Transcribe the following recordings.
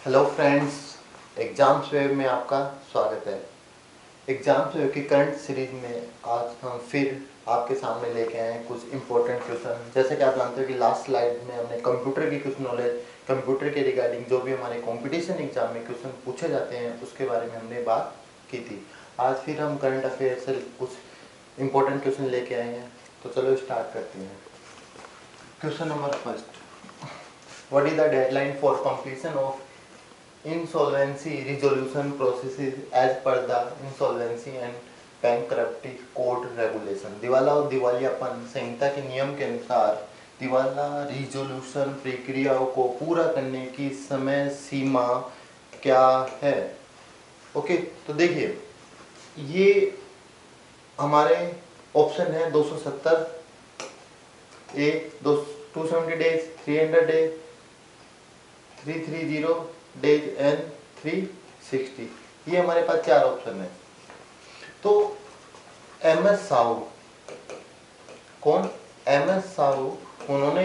Hello friends, exams wave में आपका स्वागत है। एग्जाम्स वेव की करंट सीरीज में आज हम फिर आपके सामने लेके आए हैं कुछ इंपॉर्टेंट क्वेश्चन। जैसे कि आप जानते हो कि लास्ट स्लाइड में हमने कंप्यूटर की कुछ नॉलेज, कंप्यूटर के रिगार्डिंग जो भी हमारे कंपटीशन एग्जाम में क्वेश्चन पूछे जाते हैं उसके बारे में हमने बात की थी। आज फिर हम करंट अफेयर से कुछ इंपॉर्टेंट क्वेश्चन लेके आए हैं, तो चलो स्टार्ट करते हैं। Question number first, what is the deadline for completion of insolvency resolution processes as per the insolvency and bankruptcy code regulation। दिवाला और दिवालियापन संहिता के नियम के अनुसार दिवाला रिजोल्यूशन प्रक्रियाओं को पूरा करने की समय सीमा क्या है। ओके, तो देखिए ये हमारे ऑप्शन है 270 ए, 270 डेज, 300 डेज, 330 डेज एंड 360। ये हमारे पास चार ऑप्शन है। तो एम एस साहू, कौन? एम एस साहू, उन्होंने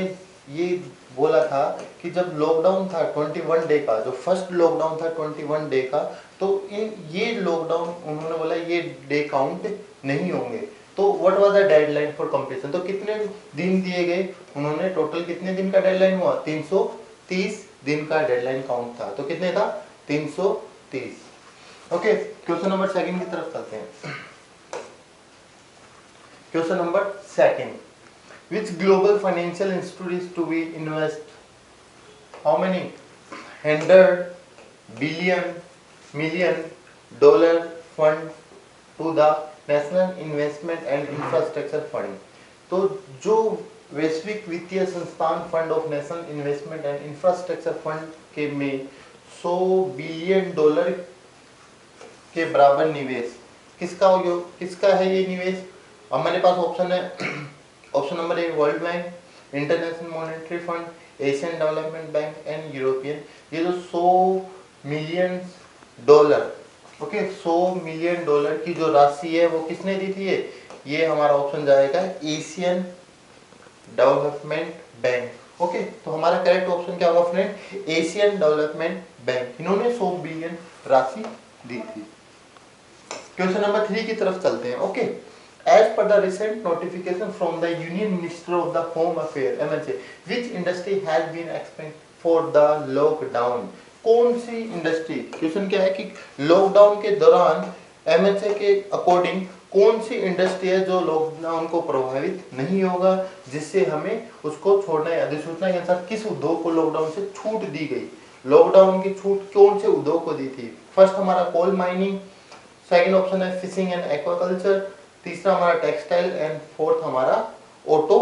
ये बोला था कि जब लॉकडाउन था 21 डे का, जो फर्स्ट लॉकडाउन था 21 डे का, तो ये लॉकडाउन उन्होंने बोला ये डे काउंट नहीं होंगे। तो what was the deadline for completion? तो कितने दिन दिए गए उन्होंने? टोटल कितने दिन का डेडलाइन हुआ? 330 दिन का डेडलाइन काउंट था। तो कितने था? 330। ओके, क्वेश्चन नंबर सेकंड की तरफ चलते हैं। Question number second, which global financial institute is to be invest how many 100 billion million dollar fund to the national investment and infrastructure fund। तो जो वैश्विक वित्तीय संस्थान fund of national investment and infrastructure fund के में 100 billion dollar के बराबर निवेश किसका है ये निवेश? अब मेरे पास ऑप्शन है option number a world bank, international monetary fund, Asian development bank and European. ये जो 100 million dollar, okay, 100 million dollar की जो राशि है वो किसने दी थी? ये हमारा ऑप्शन जाएगा एशियन डेवलपमेंट बैंक। ओके, तो हमारा करेक्ट ऑप्शन क्या होगा फ्रेंड? Asian development bank. इन्होंने 100 बिलियन राशि दी थी। क्वेश्चन नंबर 3 की तरफ चलते हैं। Okay, as per the recent notification from the Union Minister of the Home Affairs (MHA), which industry has been expected for the lockdown? कौन सी इंडस्ट्री? क्वेश्चन क्या है कि लॉकडाउन के दौरान एमएचए के अकॉर्डिंग कौन सी इंडस्ट्री है जो लॉकडाउन को प्रभावित नहीं होगा, जिससे हमें उसको छोड़ना है। अधिसूचना के अनुसार किस उद्योग को लॉकडाउन से छूट दी गई? लॉकडाउन की छूट कौन से उद्योग को दी थी? फर्स्ट हमारा कोल माइनिंग, सेकंड ऑप्शन है फिशिंग एंड एक्वाकल्चर, तीसरा हमारा टेक्सटाइल एंड फोर्थ हमारा ऑटो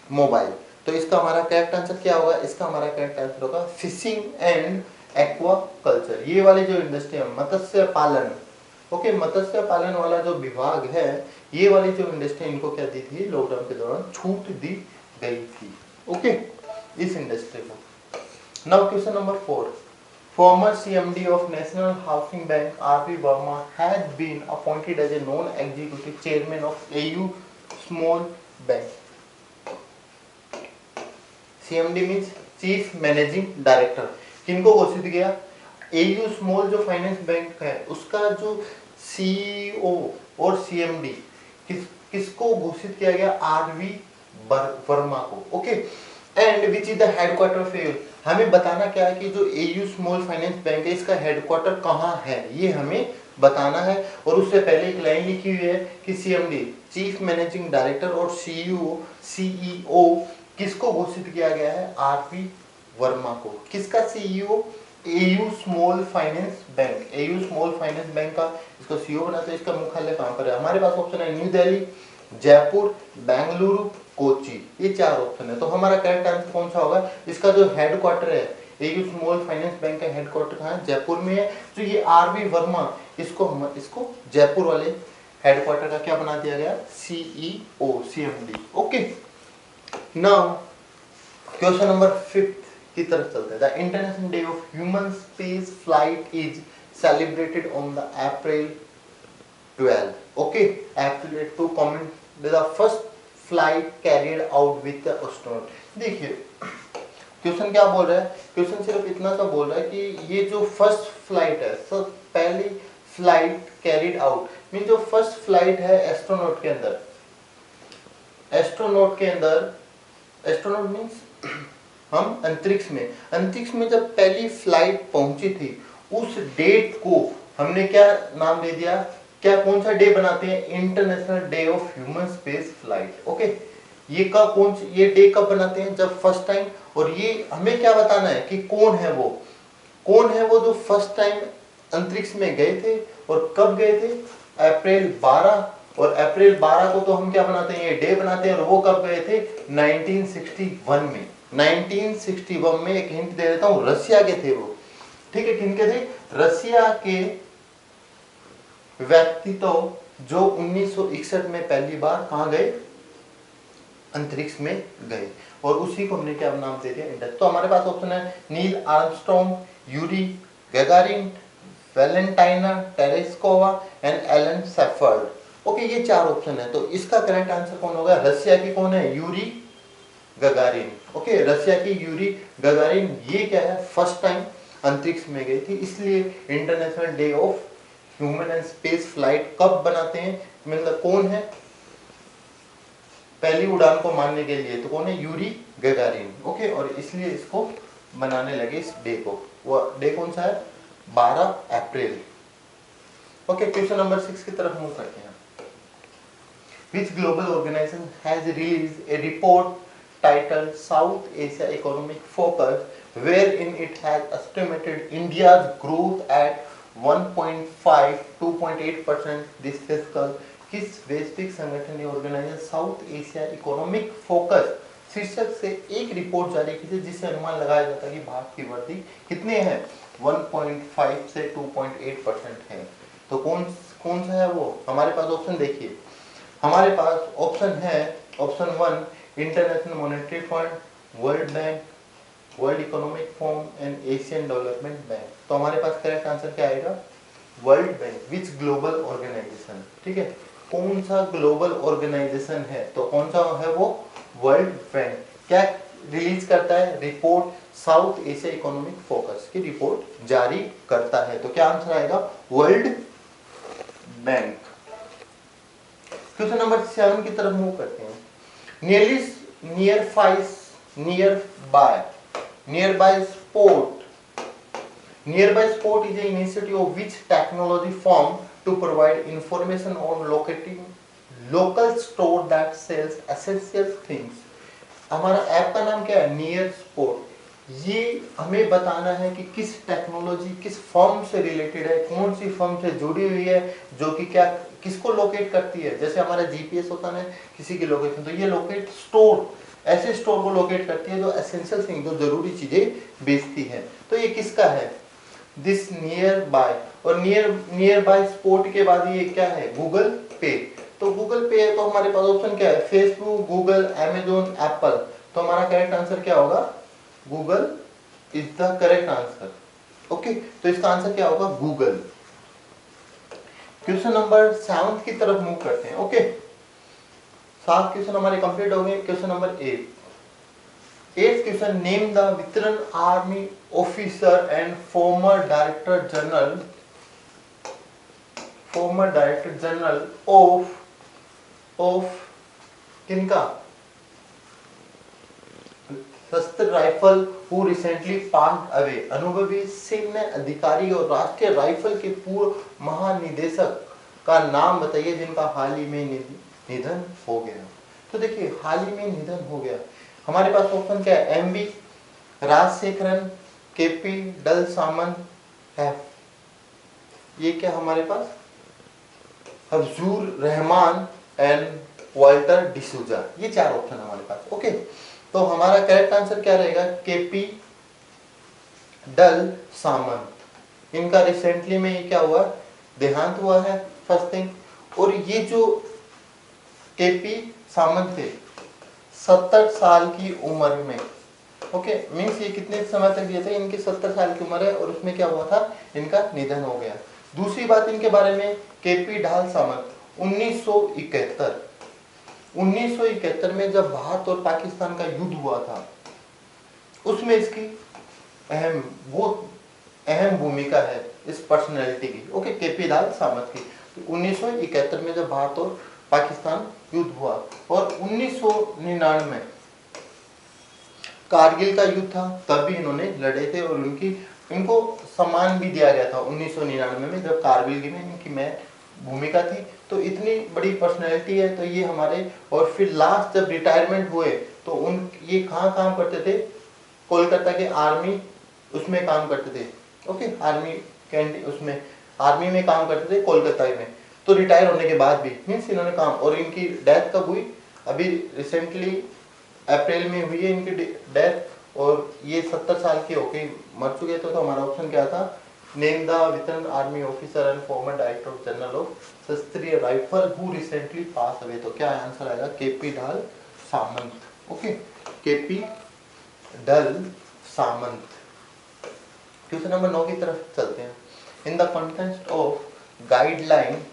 मोबाइल। तो इसका हमारा करेक्ट आंसर क्या होगा? इसका हमारा करेक्ट आंसर होगा फिशिंग एंड एक्वाकल्चर। ये वाली जो इंडस्ट्री है मत्स्य पालन, ओके, मत्स्य पालन वाला जो विभाग है, ये वाली जो इंडस्ट्री, इनको क्या दी थी? लॉकडाउन के दौरान छूट दी गई थी। ओके, इस इंडस्ट्री को। Now question number 4, former CMD of National Housing Bank R.V. Verma has been appointed as a non-executive chairman of AU Small Bank। CMD means Chief Managing Director। किनको घोषित किया? AU Small जो finance bank है उसका जो CEO और CMD किसको घोषित किया गया? R.V. वर्मा को। Okay, and which is the headquarter of AU? हमें बताना क्या है कि जो AU स्मॉल फाइनेंस बैंक है इसका हेडक्वार्टर कहाँ है, ये हमें बताना है। और उससे पहले एक लाइन लिखी हुई है कि CMD चीफ मैनेजिंग डायरेक्टर और CEO किसको घोषित किया गया है? R.V. वर्मा को। किसका CEO? AU small finance bank. AU small finance bank का इसको CEO बनाते हैं। इसका मुख्यालय कहाँ पर है? हमारे पास ऑप्शन है न्यू दिल्ली, जयपुर, बेंगलुरु, कोची। ये चार ऑप्शन है। तो हमारा करेक्ट आंसर कौन सा होगा? इसका जो हेडक्वार्टर है एयू स्मॉल फाइनेंस बैंक का हेडक्वार्टर कहाँ है? जयपुर में है। तो ये R.V. वर्मा, इसको जयपुर वाले हेडक्वार्टर का क्या बना दिया गया? CEO CMD। Okay, now question number 5 की तरफ चलते हैं। The international day of human space flight is celebrated on the April 12। Okay, April to commemorate the first flight carried out with the astronaut। देखिए क्वेश्चन क्या बोल रहा है, question सिर्फ इतना सा बोल रहा है कि ये जो फर्स्ट फ्लाइट है, सब पहली फ्लाइट कैरिड आउट, मीन जो फर्स्ट फ्लाइट है एस्ट्रोनॉट के अंदर, एस्ट्रोनॉट के अंदर, एस्ट्रोनॉट मीन्स हम अंतरिक्ष में जब पहली फ्लाइट पहुंची थी, उस डेट को हमने क्या नाम दे दिया, क्या कौन सा डे बनाते हैं, international day of human space flight. Okay, ये डे कब बनाते हैं, जब फर्स्ट टाइम, और ये हमें क्या बताना है कि कौन है वो जो फर्स्ट टाइम अंतरिक्ष में गए थे, और कब गए थे, अप्रैल 12, और अप्रैल 12 को तो हम क्या बनाते हैं, ये डे बनाते हैं, और वो कब गए थे, 1961 में। 1961 में, एक हिंट दे देता हूं, रसिया के थे वो, ठीक है, किनके थे, रसिया के व्यक्ति तो जो 1961 में पहली बार कहां गए, अंतरिक्ष में गए, और उसी को हमने क्या नाम दे दिया, इंडस। तो हमारे पास ऑप्शन है Neil Armstrong, Yuri Gagarin, Valentina Tereshkova and Alan Shepard. Okay, ये 4 ऑप्शन है, तो इसका करेक्ट आंसर कौन होगा, रसिया की कौन है, यूरी गगारिन। ओके, रसिया की यूरी गगारिन, ये क्या है, फर्स्ट टाइम अंतरिक्ष में गई थी, इसलिए international day of human and space flight कब बनाते हैं, मतलब कौन है पहली उड़ान को मारने के लिए, तो कौन है, यूरी गगारिन। ओके, और इसलिए इसको बनाने लगे इस डे को, वो डे कौन सा है, 12 अप्रैल। ओके, क्वेश्चन नंबर 6 की तरफ मूव करते हैं। Which global organization has released a report titled South Asia Economic Focus, wherein it has estimated India's growth at 1.5-2.8% this fiscal? किस वैश्विक संगठन ने organisation South Asia Economic Focus शीर्षक से एक रिपोर्ट जारी की थी, जिससे अनुमान लगाया जाता है कि भारत की वृद्धि कितने हैं, 1.5 से 2.8% है। तो कौन सा है वो, हमारे पास ऑप्शन देखिए, हमारे पास ऑप्शन है, option 1 international monetary fund, world bank, world economic forum and Asian development bank. तो हमारे पास करेक्ट आंसर क्या आएगा, वर्ल्ड बैंक। विच ग्लोबल ऑर्गेनाइजेशन, ठीक है, कौन सा ग्लोबल ऑर्गेनाइजेशन है, तो कौन सा है वो, वर्ल्ड बैंक। क्या रिलीज करता है, report south Asia Economic focus की रिपोर्ट जारी करता है, तो क्या आंसर आएगा, वर्ल्ड बैंक। क्वेश्चन नंबर 7 की तरफ मूव करते हैं। Nearby sport is an initiative of which technology firm to provide information on locating local store that sells essential things। हमारा ऐप का नाम क्या है, नियर स्पोर्ट। ये हमें बताना है कि किस टेक्नोलॉजी, किस फर्म से रिलेटेड है, कौन सी फर्म से जुड़ी हुई है, जो कि क्या किसको लोकेट करती है। जैसे हमारा जीपीएस होता है किसी की लोकेशन, तो ये लोकेट स्टोर, ऐसे स्टोर को लोकेट करती है जो एसेंशियल थिंग, जो जरूरी चीजें बेचती है। तो ये किसका है, दिस नियर बाय। और नियर बाय स्पोर्ट के बाद ये क्या है, गूगल पे। तो गूगल पे है, तो हमारे पास ऑप्शन क्या है, फेसबुक, गूगल, अमेजोन, एप्पल। तो हमारा करेक्ट आंसर क्या होगा, Google is the correct answer. Okay, तो इसका आंसर क्या होगा, गूगल। क्वेश्चन नंबर 7 की तरफ मूव करते हैं। ओके, 7 क्वेश्चन हमारे कंप्लीट हो गए। Question number 8 question, name the veteran army officer and former director general of किनका, शस्त्र rifle who recently passed away. अनुभवी सैन्य अधिकारी और राष्ट्रीय राइफल के पूर्व महानिदेशक का नाम बताइए जिनका हाल ही में निधन हो गया। तो देखिए, हाल ही में निधन हो गया, हमारे पास ऑप्शन क्या है, एमवी राजशेखरन, केपी डल सामंत है, ये क्या हमारे पास, हफजूर रहमान एंड वाल्टर डिसूजा, ये 4 ऑप्शन हमारे पास। ओके, तो हमारा करेक्ट आंसर क्या रहेगा, केपी डल सामंत। इनका रिसेंटली में ये क्या हुआ, देहांत हुआ है, फर्स्ट थिंग। और ये जो केपी सामंत थे 70 साल की उम्र में, ओके, मीन्स ये कितने समय तक दिए थे, इनकी 70 साल की उम्र है, और उसमें क्या हुआ था, इनका निधन हो गया। दूसरी बात इनके बारे में, केपी ढाल सामंत 1971 में जब भारत और पाकिस्तान का युद्ध हुआ था, उसमें इसकी बहुत अहम भूमिका है इस पर्सनैलिटी की। ओके, केपी लाल सामंत की। 1971 में जब भारत और पाकिस्तान युद्ध हुआ और 1999 कारगिल का युद्ध था, तब भी इन्होंने लड़े थे और इनको सम्मान भी दिया गया था 1999 में जब कारगिल में इनकी मैं भूमिका थी। तो इतनी बड़ी पर्सनैलिटी है तो ये हमारे। और फिर लास्ट जब रिटायरमेंट हुए तो ये कहाँ काम करते थे? कोलकाता के आर्मी उसमें काम करते थे। ओके, आर्मी कैंटी उसमें आर्मी में काम करते थे कोलकाता में। तो रिटायर होने के बाद भी मीन्स इन्होंने काम। और इनकी डेथ कब हुई? अभी रिसेंटली अप्रैल में हुई है इनकी डेथ। और ये 70 साल के होके मर चुके थे। तो हमारा ऑप्शन क्या था? Name the veteran army officer and former director general of शस्त्रीय rifle who recently pass away. तो क्या आंसर आएगा? KP Lal Samant. Okay, KP डल सामंत। क्वेश्चन नंबर 9 की तरफ चलते हैं। In the context of guideline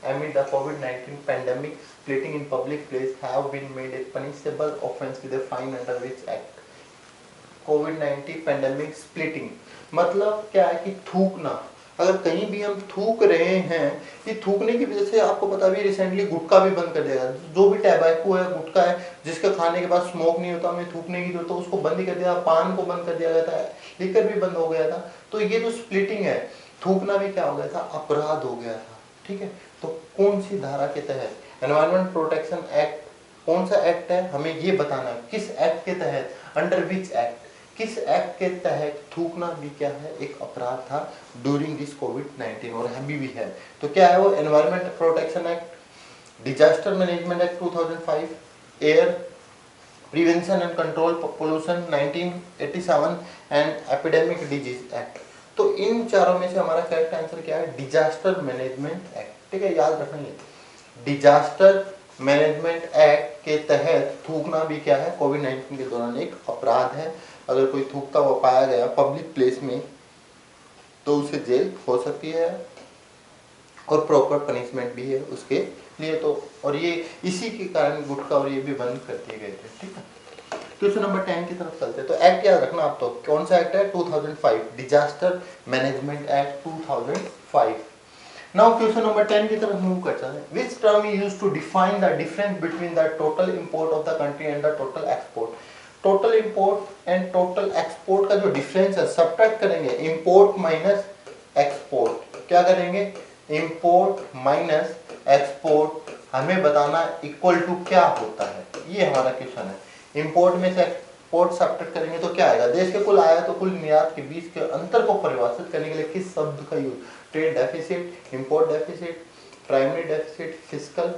amid the COVID-19 pandemic, splitting in public place have been made a punishable offence with a fine under which act? COVID-19 pandemic splitting मतलब क्या है कि थूकना। अगर कहीं भी हम थूक रहे हैं, ये थूकने की वजह से आपको पता भी रिसेंटली गुटखा भी बंद कर दिया गया। जो भी टैबाकू है, गुटखा है, जिसका खाने के बाद स्मोक नहीं होता, हमें थूकने की जरूरत है, उसको बंद ही कर दिया। पान को बंद कर दिया गया था, लिकर भी बंद हो गया था। तो ये जो स्प्लिटिंग है, थूकना भी क्या हो गया था? अपराध हो गया था। ठीक है, तो कौन सी धारा के तहत? Environment protection act. कौन सा एक्ट है हमें ये बताना है, किस एक्ट के तहत, अंडर विच एक्ट, किस एक्ट के तहत थूकना भी क्या है? एक अपराध था ड्यूरिंग दिस कोविड-19 और अभी भी है। तो क्या है वो? Environment protection act, disaster management act 2005, air prevention and control pollution 1987 and epidemic disease act. तो इन चारों में से हमारा करेक्ट आंसर क्या है? Disaster management act. ठीक है, याद रखना ये डिजास्टर मैनेजमेंट एक्ट के तहत थूकना भी क्या है? कोविड-19 के दौरान एक अपराध है। अगर कोई थूकता हुआ पाया गया पब्लिक प्लेस में तो उसे जेल हो सकती है और प्रॉपर पनिशमेंट भी है उसके लिए। तो और ये इसी के कारण गुटखा और ये भी बंद कर दिए गए थे। ठीक है, क्वेश्चन नंबर 10 की तरफ चलते हैं। तो एक्ट याद रखना आप। तो कौन सा एक्ट है? 2005, disaster management act 2005। Now question number 10 की तरफ मूव करते हैं। Which term is used to define the difference between the total import of the country and the total export? Total import and total export का जो difference है, subtract करेंगे। Import minus export, क्या करेंगे? इंपोर्ट माइनस एक्सपोर्ट हमें बताना equal to क्या होता है, ये हमारा क्वेश्चन है। इंपोर्ट में से एक्सपोर्ट सब्ट्रैक्ट करेंगे तो क्या आएगा? देश के कुल आयात तो कुल निर्यात के बीच के अंतर को परिभाषित करने के लिए किस शब्द का use? Trade deficit, import deficit, primary deficit, fiscal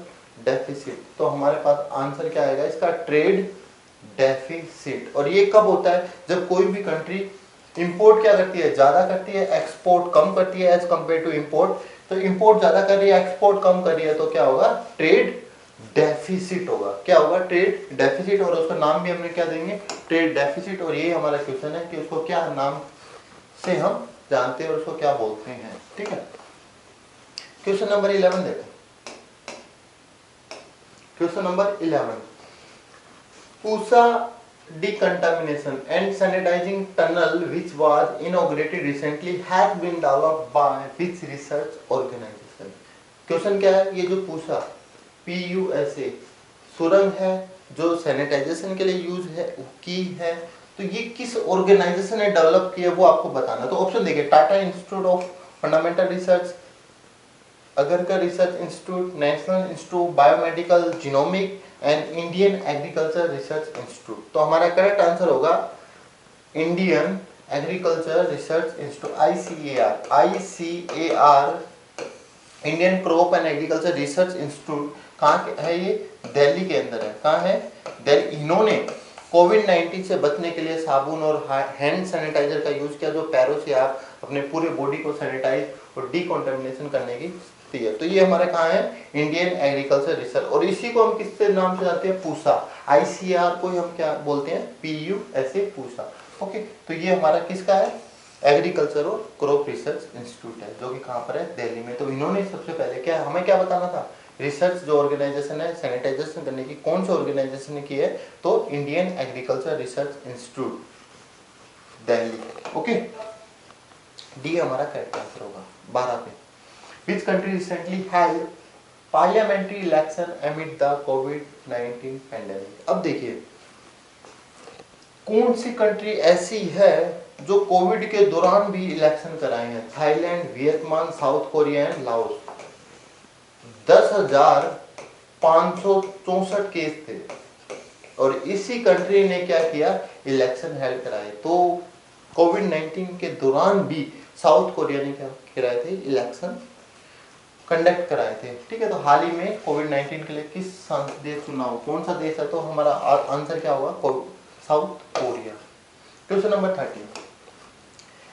deficit. तो हमारे पास आंसर क्या आएगा इसका? Trade deficit. और ये कब होता है? जब कोई भी कंट्री इंपोर्ट क्या करती है? ज्यादा करती है, एक्सपोर्ट कम करती है एज कंपेयर टू इंपोर्ट। तो इंपोर्ट ज्यादा कर रही है, एक्सपोर्ट कम कर रही है, तो क्या होगा? ट्रेड डेफिसिट होगा। क्या होगा? Trade deficit. और उसका नाम भी हमने क्या देंगे? Trade deficit. और ये हमारा क्वेश्चन है कि उसको क्या नाम से हम जानते हैं और उसको क्या बोलते हैं। ठीक है, क्वेश्चन नंबर 11 देखो। Question number 11, Pusa decontamination and sanitizing tunnel which was inaugurated recently has been developed by which research organization? Question क्या है? ये जो पूसा PUSA सुरंग है जो सैनिटाइजेशन के लिए यूज है की है, तो ये किस ऑर्गेनाइजेशन ने डेवलप किया वो आपको बताना। तो ऑप्शन देखिए, Tata institute of fundamental research, Agarkar research institute, national institute biomedical genomic and Indian agriculture research institute. तो हमारा करेक्ट आंसर होगा Indian agriculture research institute, ICAR, Indian crop and agriculture research institute. कहाँ है ये? दिल्ली के अंदर है। कहाँ है? दिल्ली। इन्होंने कोविड-19 से बचने के लिए साबुन और हैंड सैनिटाइजर का यूज किया, जो पैरों से आप अपने पूरे बॉडी को सैनिटाइज और डिकॉन्टेमिनेशन करने की है। तो ये हमारे कहाँ है? Indian agriculture research. और इसी को हम किससे नाम से जानते हैं? पूसा। ICAR को हम क्या बोलते हैं? PUSA, पूसा। ओके, तो ये हमारा किसका है? एग्रीकल्चर और क्रॉप रिसर्च इंस्टीट्यूट है, जो कि कहाँ पर है? दिल्ली में। तो इन्होंने सबसे पहले क्या हमें क्या बताना था रिसर्च जो ऑर्गेनाइजेशन है सैनिटाइजेशन करने की, कौन से ऑर्गेनाइजेशन ने की है? तो Indian agriculture research institute Delhi. Okay, D हमारा करेक्ट आंसर होगा 12 पे। Which country recently held parliamentary election एमिड the covid pandemic. अब देखिए कौन सी कंट्री ऐसी है जो कोविड के दौरान भी इलेक्शन कराए हैं? Thailand, Vietnam, south Korea and Laos. 10,564 case थे और इसी कंट्री ने क्या किया? इलेक्शन हेल्ड कराए। तो कोविड-19 के दौरान भी साउथ कोरिया ने क्या कराए थे? इलेक्शन कंडक्ट कराए थे। ठीक है, तो हाल ही में कोविड-19 के लिए किस देश चुनाव, कौन सा देश है? तो हमारा आंसर क्या होगा? South Korea. Question number 13,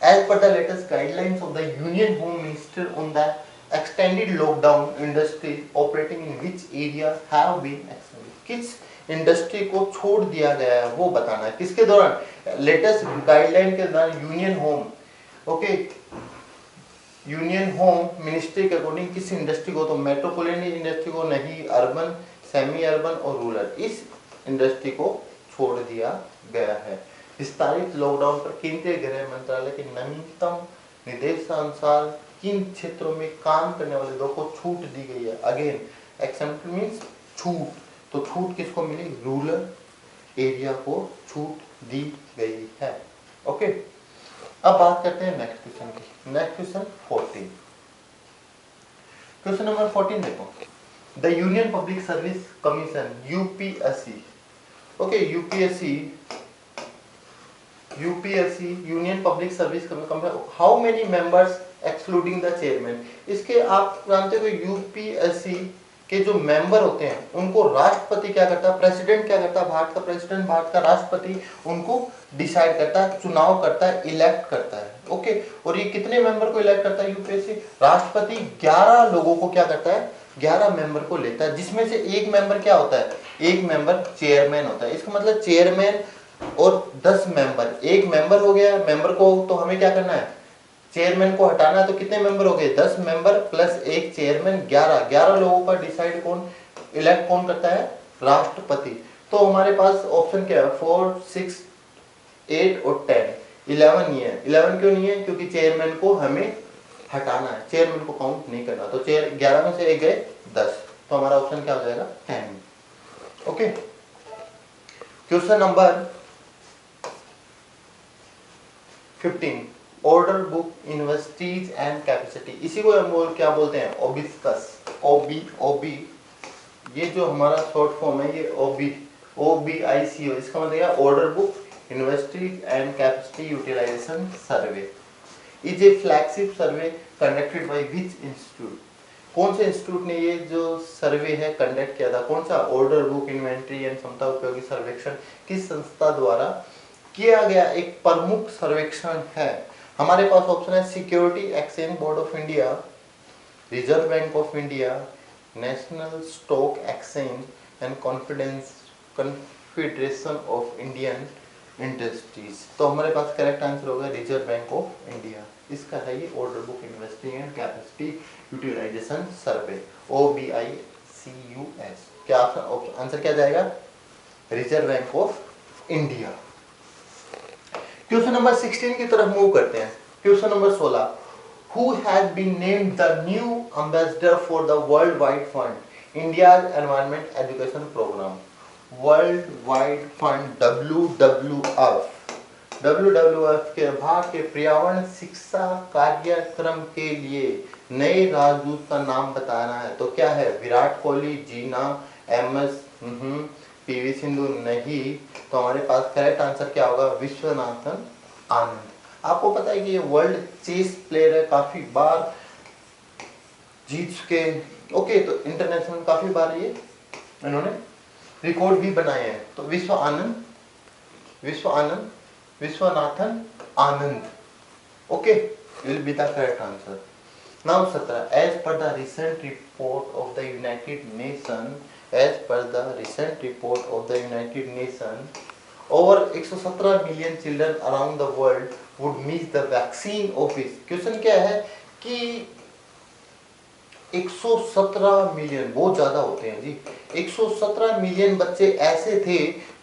as per the latest guidelines of the Union Home Minister on the extended lockdown, industries operating in which area have been extended? किस इंडस्ट्री को छोड़ दिया गया है वो बताना है। किसके दौरान? लेटेस्ट गाइडलाइन के दौरान union home, okay, union home ministry के अकॉर्डिंग किस इंडस्ट्री को? तो मेट्रोपॉलिटन इंडस्ट्री को नहीं, अर्बन, सेमी अर्बन और रूरल, इस इंडस्ट्री को छोड़ दिया गया है। विस्तारित लॉकडाउन पर केंद्रीय गृह मंत्रालय के नवीनतम निर्देशानुसार किन क्षेत्रों में काम करने वाले लोगों को छूट दी गई है? अगेन एक्सेप्शन मींस छूट, तो छूट किसको मिली? रूरल एरिया को छूट दी गई है। ओके, अब बात करते हैं नेक्स्ट क्वेश्चन की। नेक्स्ट क्वेश्चन 14, क्वेश्चन नंबर 14 देखो। The union public service commission UPSC, okay, UPSC union public service commission, how many members excluding the chairman? इसके आप जानते हो यूपीएससी के जो मेंबर होते हैं उनको राष्ट्रपति क्या करता है? प्रेसिडेंट क्या करता है? भारत का प्रेसिडेंट, भारत का राष्ट्रपति उनको डिसाइड करता है, चुनाव करता है, इलेक्ट करता है। ओके, और ये कितने मेंबर को इलेक्ट करता है यूपीएससी? राष्ट्रपति 11 लोगों को क्या करता है? 11 मेंबर को लेता है, जिसमें से एक मेंबर क्या होता है? एक मेंबर चेयरमैन होता है। इसका मतलब चेयरमैन और 10 मेंबर, एक मेंबर हो गया। मेंबर को तो हमें क्या करना है? चेयरमैन को हटाना है, तो कितने मेंबर हो गए? 10 मेंबर प्लस एक चेयरमैन, 11 लोगों का डिसाइड कौन, इलेक्ट कौन करता है? राष्ट्रपति। तो हमारे पास ऑप्शन क्या है? 4, 6, 8 और 10, 11 नहीं है। 11 क्यों नहीं है? क्योंकि चेयरमैन को हमें हटाना है, चेयरमैन को काउंट नहीं करना। तो 11 में से एक गए 10, तो हमारा ऑप्शन क्या हो जाएगा? 10। Okay, question number 15, order book universities and capacity. इसी को हम क्या बोलते हैं? ओबिस्कस, ओबी, ये जो हमारा शॉर्ट फॉर्म है ये OBICO, इसका मतलब है order book universities and capacity utilisation survey. Is a flagship survey conducted by which institute? कौन से इंस्टीट्यूट ने ये जो सर्वे है कंडक्ट किया था? कौन सा? ऑर्डर बुक इन्वेंट्री एंड क्षमता उपयोगी सर्वेक्षण किस संस्था द्वारा किया गया एक प्रमुख सर्वेक्षण है? हमारे पास ऑप्शन है security exchange board of India, reserve bank of India, national stock exchange and confederation of Indian industries. तो हमारे पास करेक्ट आंसर होगा रिजर्व बैंक ऑफ इंडिया। इसका है ये ऑर्डर बुक इन्वेस्टी and capacity utilisation survey, OBICUS। क्या आंसर क्या जाएगा? Reserve bank of India. Question number 16 की तरफ मूव करते हैं। Question number 16, who has been named the new ambassador for the worldwide fund India's environment education program? World fund WWF के भारत के पर्यावरण शिक्षा कार्यक्रम के लिए नए राजदूत का नाम बताना है। तो क्या है? विराट कोहली, जीना, MS, PV सिंधु नहीं। तो हमारे पास करेक्ट आंसर क्या होगा? विश्वनाथन आनंद। आपको पता है कि ये वर्ल्ड चेस प्लेयर है, काफी बार जीत चुके। ओके, तो इंटरनेशनल काफी बार ये इन्होंने रिकॉर्ड भी बनाए हैं। तो Viswanathan Anand. Okay, will be the correct answer. Now 17, as per the recent report of the United Nation, over 117 million children around the world would miss the vaccine of it। Question क्या है कि 117 मिलियन, बहुत ज्यादा होते हैं जी। 117 मिलियन बच्चे ऐसे थे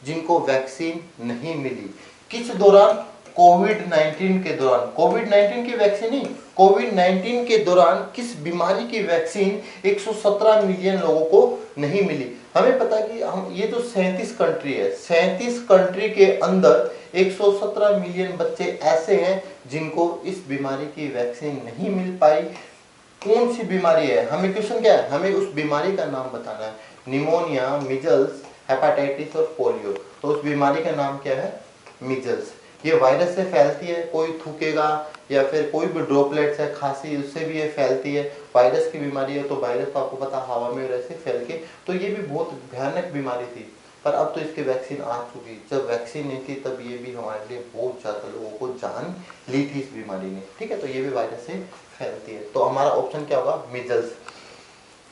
जिनको वैक्सीन नहीं मिली। किस दौरान? कोविड 19 के दौरान। कोविड 19 की वैक्सीन नहीं, कोविड 19 के दौरान किस बीमारी की वैक्सीन 117 मिलियन लोगों को नहीं मिली? हमें पता है कि हम ये जो 37 कंट्री है, 37 कंट्री के अंदर 117 मिलियन बच्चे ऐसे हैं जिनको इस बीमारी की वैक्सीन नहीं मिल पाई। कौन सी बीमारी है? हमें क्वेश्चन क्या है, हमें उस बीमारी का नाम बताना है। निमोनिया, मिजल्स, हेपेटाइटिस और पोलियो। तो उस बीमारी का नाम क्या है? मिजल्स। ये वायरस से फैलती है, कोई थूकेगा या फिर कोई भी ड्रॉपलेट्स है, खांसी, उससे भी ये फैलती है। वायरस की बीमारी है तो वायरस तो आपको पता हवा में वैसे फैल के, तो ये भी बहुत भयानक बीमारी थी। पर अब तो इसकी वैक्सीन आ चुकी। जब वैक्सीन नहीं थी तब ये भी हमारे लिए बहुत ज्यादा लोगों को जान ली थी इस बीमारी ने, ठीक है। तो ये भी वायरस से फैलती है। तो हमारा ऑप्शन क्या होगा? मिजल्स।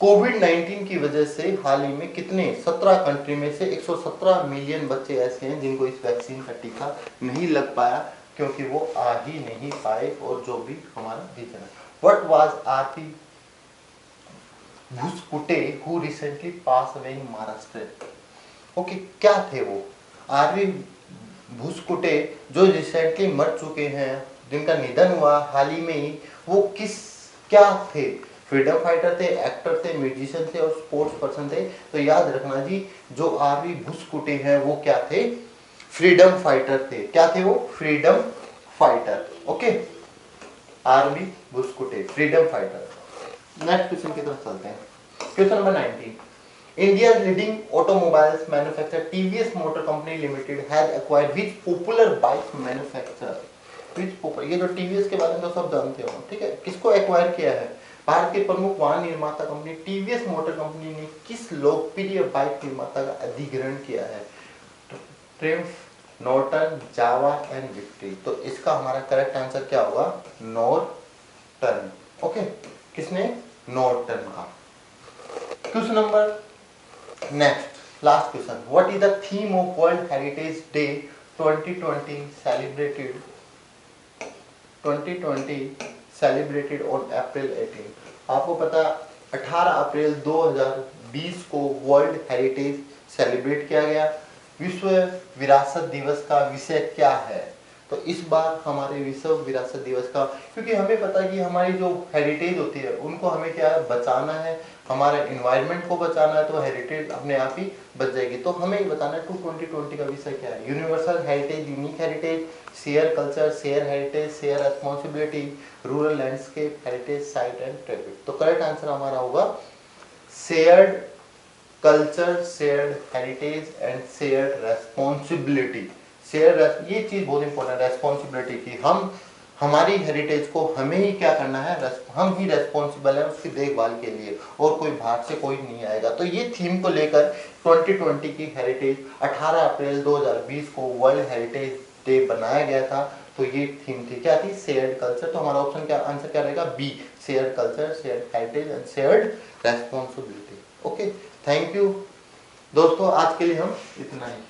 कोविड 19 की वजह से हाल ही में कितने 17 कंट्री में से 117 मिलियन बच्चे ऐसे हैं जिनको इस वैक्सीन का टीका नहीं लग पाया, क्योंकि वो आ ही नहीं पाए। और जो भी हमारा रीजन है। What was Aarti Bhuskute who recently pass away in Maharashtra? Okay, क्या थे वो? आरवी भुसकुटे जो रिसेंटली मर चुके हैं, जिनका निधन हुआ हाल ही में ही, वो क्या थे? फ्रीडम फाइटर थे, एक्टर थे, म्यूजिशियन थे और स्पोर्ट्स पर्सन थे। तो याद रखना जी, जो आरवी भुसकुटे हैं वो क्या थे? फ्रीडम फाइटर थे। क्या थे वो? Freedom fighter. Okay, R V Bhuskute freedom fighter. Next question की तरफ चलते हैं। Question number 19। India's leading automobiles manufacturer TVS Motor Company Limited has acquired which popular bike manufacturer? Which popular, ये जो TVS के बारे में तो सब जानते हो, ठीक है। किसको एक्वायर किया है? भारत के प्रमुख वाहन निर्माता कंपनी TVS मोटर कंपनी ने किस लोकप्रिय बाइक निर्माता का अधिग्रहण किया है? Triumph, Norton, Java and victory. तो इसका हमारा करेक्ट आंसर क्या होगा? नॉर्टन। ओके, किसने? नॉर्टन का। Question number next, last question. What is the theme of World Heritage Day 2020 celebrated on April 18? आपको पता 18 अप्रैल 2020 को वर्ल्ड हेरिटेज सेलिब्रेट किया गया। विश्व विरासत दिवस का विषय क्या है? तो इस बार हमारे विश्व विरासत दिवस का, क्योंकि हमें पता है कि हमारी जो हेरिटेज होती है उनको हमें क्या है? बचाना है। हमारे इन्वायरमेंट को बचाना है, तो हेरिटेज अपने आप ही बच जाएगी। तो हमें ही बताना है 2020 का विषय क्या है? Universal heritage, unique heritage, share culture, share heritage, share responsibility, rural landscape, heritage site and tribute. तो करेक्ट आंसर हमारा होगा shared culture, shared heritage and shared responsibility. ये चीज बहुत इंपॉर्टेंट है, रेस्पॉन्सिबिलिटी की। हम हमारी हेरिटेज को हमें ही क्या करना है? हम ही रेस्पॉन्सिबल है उसकी देखभाल के लिए, और कोई बाहर से कोई नहीं आएगा। तो ये थीम को लेकर 2020 की हेरिटेज 18 अप्रैल 2020 को वर्ल्ड हेरिटेज डे बनाया गया था। तो ये थीम थी, क्या थी? Shared culture. तो हमारा ऑप्शन क्या आंसर क्या रहेगा? B, shared culture, shared heritage and shared responsibility. Okay, thank you दोस्तों, आज के लिए हम इतना ही।